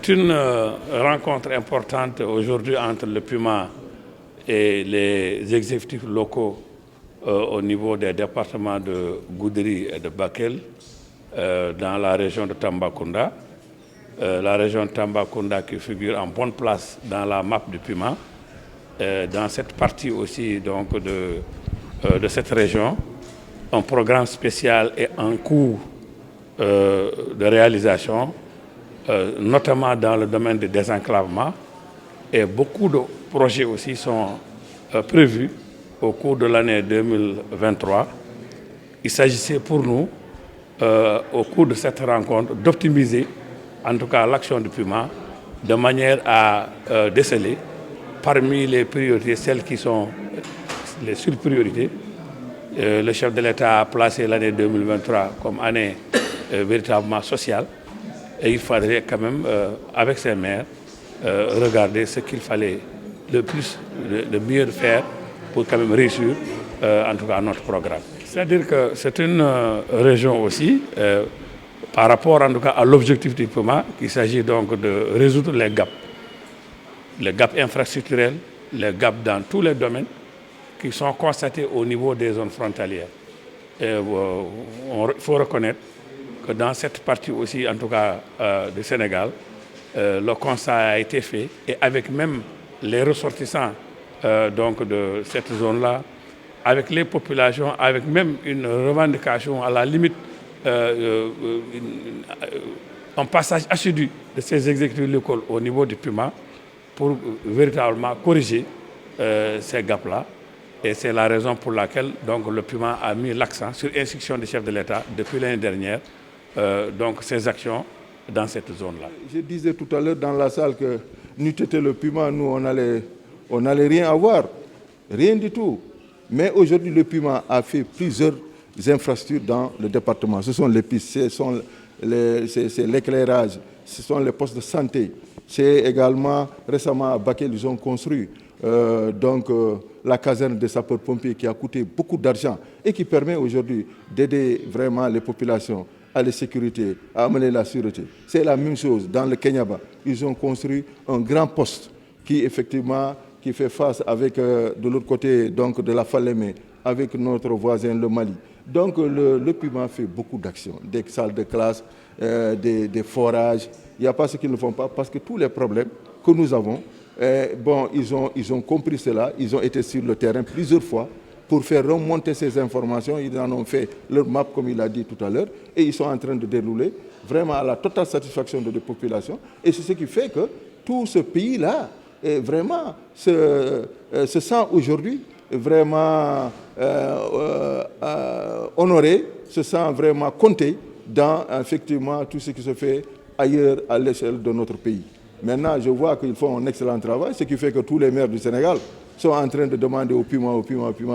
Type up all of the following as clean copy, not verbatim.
C'est une rencontre importante aujourd'hui entre le PUMA et les exécutifs locaux au niveau des départements de Goudiri et de Bakel dans la région de Tambacounda. La région de Tambacounda qui figure en bonne place dans la map du PUMA. Dans cette partie aussi donc, de cette région, un programme spécial est en cours de réalisation, notamment dans le domaine du désenclavement. Et beaucoup de projets aussi sont prévus au cours de l'année 2023. Il s'agissait pour nous, au cours de cette rencontre, d'optimiser en tout cas l'action du PUMA de manière à déceler parmi les priorités, celles qui sont les surpriorités. Le chef de l'État a placé l'année 2023 comme année véritablement sociale. Et il faudrait quand même, avec ses maires, regarder ce qu'il fallait le mieux faire pour quand même réussir, en tout cas, notre programme. C'est-à-dire que c'est une région aussi, par rapport en tout cas à l'objectif du PUMA, qu'il s'agit donc de résoudre les gaps infrastructurels, les gaps dans tous les domaines qui sont constatés au niveau des zones frontalières. Il faut reconnaître que dans cette partie aussi, en tout cas du Sénégal, le constat a été fait et avec même les ressortissants donc de cette zone-là, avec les populations, avec même une revendication à la limite, un passage assidu de ces exécutifs locaux au niveau du PUMA pour véritablement corriger ces gaps-là. Et c'est la raison pour laquelle donc, le PUMA a mis l'accent sur instruction du chef de l'État depuis l'année dernière, donc ces actions dans cette zone-là. Je disais tout à l'heure dans la salle que n'eût été le PUMA, nous on n'allait rien avoir, rien du tout. Mais aujourd'hui le PUMA a fait plusieurs infrastructures dans le département. Ce sont les pistes, c'est l'éclairage, ce sont les postes de santé. C'est également récemment à Bakel ils ont construit la caserne des sapeurs-pompiers qui a coûté beaucoup d'argent et qui permet aujourd'hui d'aider vraiment les populations à la sécurité, à amener la sûreté. C'est la même chose dans le Kenyaba. Ils ont construit un grand poste qui effectivement qui fait face avec de l'autre côté donc de la Falémé avec notre voisin le Mali. Donc le PUMA fait beaucoup d'actions, des salles de classe, des forages. Il n'y a pas ce qu'ils ne font pas parce que tous les problèmes que nous avons, ils ont compris cela, ils ont été sur le terrain plusieurs fois pour faire remonter ces informations. Ils en ont fait leur map, comme il a dit tout à l'heure, et ils sont en train de dérouler vraiment à la totale satisfaction de la population. Et c'est ce qui fait que tout ce pays-là vraiment se sent aujourd'hui vraiment honoré, se sent vraiment compté dans effectivement tout ce qui se fait ailleurs à l'échelle de notre pays. Maintenant, je vois qu'ils font un excellent travail, ce qui fait que tous les maires du Sénégal sont en train de demander au PUMA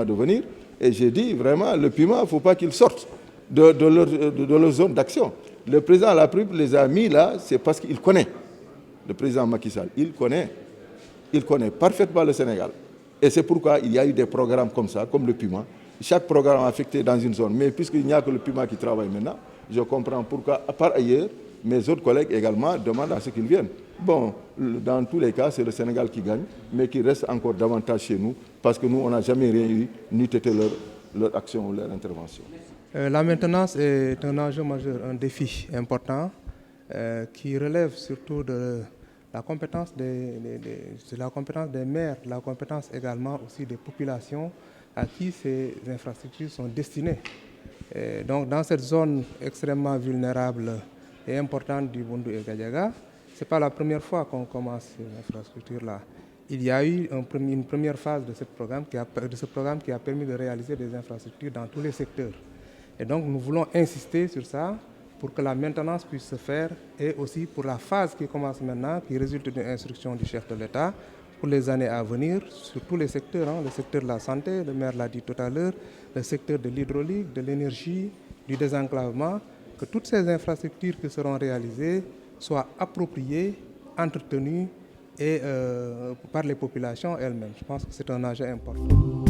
de venir. Et j'ai dit vraiment, le PUMA, il ne faut pas qu'ils sortent de leur zone d'action. Le président de la République les a mis là, c'est parce qu'il connaît. Le président Macky Sall, il connaît parfaitement le Sénégal. Et c'est pourquoi il y a eu des programmes comme ça, comme le PUMA. Chaque programme affecté dans une zone. Mais puisqu'il n'y a que le PUMA qui travaille maintenant, je comprends pourquoi, par ailleurs, mes autres collègues également demandent à ce qu'ils viennent. Bon, dans tous les cas, c'est le Sénégal qui gagne, mais qui reste encore davantage chez nous, parce que nous, on n'a jamais rien eu, n'eût été leur action ou leur intervention. La maintenance est un enjeu majeur, un défi important, qui relève surtout de la compétence des maires, de la compétence également aussi des populations à qui ces infrastructures sont destinées. Et donc, dans cette zone extrêmement vulnérable et importante du Boundou et Gadiaga, ce n'est pas la première fois qu'on commence ces infrastructures-là. Il y a eu une première phase de ce programme qui a permis de réaliser des infrastructures dans tous les secteurs. Et donc nous voulons insister sur ça pour que la maintenance puisse se faire et aussi pour la phase qui commence maintenant, qui résulte d'une instruction du chef de l'État pour les années à venir sur tous les secteurs, le secteur de la santé, le maire l'a dit tout à l'heure, le secteur de l'hydraulique, de l'énergie, du désenclavement, que toutes ces infrastructures qui seront réalisées soient appropriées, entretenues et par les populations elles-mêmes. Je pense que c'est un enjeu important.